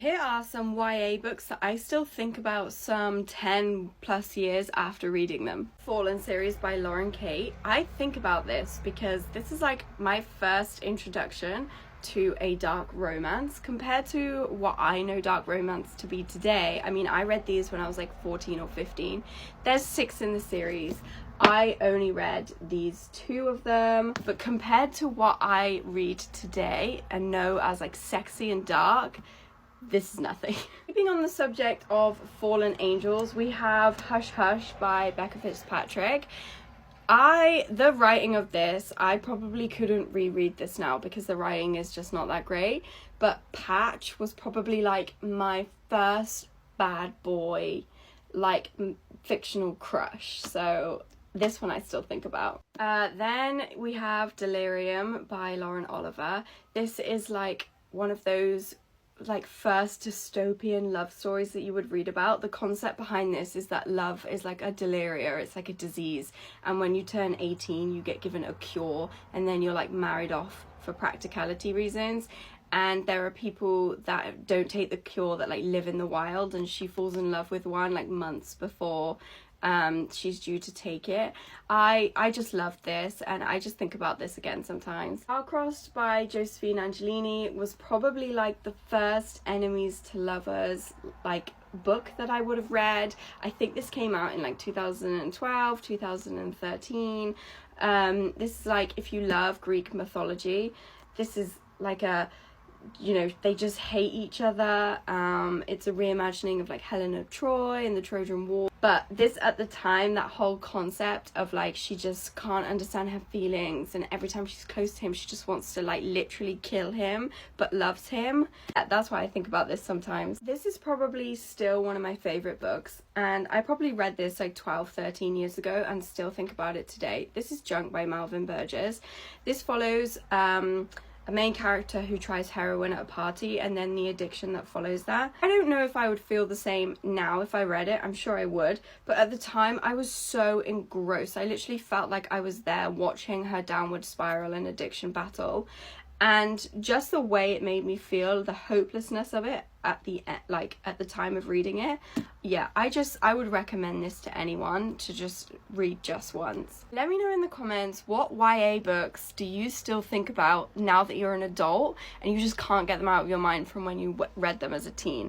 Here are some YA books that I still think about some 10 plus years after reading them. Fallen series by Lauren Kate. I think about this because this is like my first introduction to a dark romance compared to what I know dark romance to be today. I mean, I read these when I was like 14 or 15. There's 6 in the series. I only read these 2 of them, but compared to what I read today and know as like sexy and dark, this is nothing. Keeping on the subject of fallen angels, we have Hush Hush by Becca Fitzpatrick. The writing of this, I probably couldn't reread this now because the writing is just not that great, but Patch was probably like my first bad boy, like fictional crush, so this one I still think about. Then we have Delirium by Lauren Oliver. This is like one of those like first dystopian love stories that you would read about. The concept behind this is that love is like a deliria, it's like a disease, and when you turn 18 you get given a cure and then you're like married off for practicality reasons. And there are people that don't take the cure that like live in the wild, and she falls in love with one like months before she's due to take it. I just loved this, and I just think about this again sometimes. Star-Crossed by Josephine Angelini was probably like the first enemies to lovers like book that I would have read. I think this came out in like 2012, 2013. This is like, if you love Greek mythology, this is like a, you know, they just hate each other. It's a reimagining of like Helen of Troy and the Trojan War. But this, at the time, that whole concept of like she just can't understand her feelings, and every time she's close to him she just wants to like literally kill him but loves him. That's why I think about this sometimes. This is probably still one of my favorite books, and I probably read this like 12-13 years ago and still think about it today. This is Junk by Malvin Burgess. This follows a main character who tries heroin at a party and then the addiction that follows that. I don't know if I would feel the same now if I read it. I'm sure I would, but at the time I was so engrossed. I literally felt like I was there watching her downward spiral and addiction battle, and just the way it made me feel, the hopelessness of it at the time of reading it. Yeah, I would recommend this to anyone to just read just once. Let me know in the comments, what YA books do you still think about now that you're an adult and you just can't get them out of your mind from when you read them as a teen?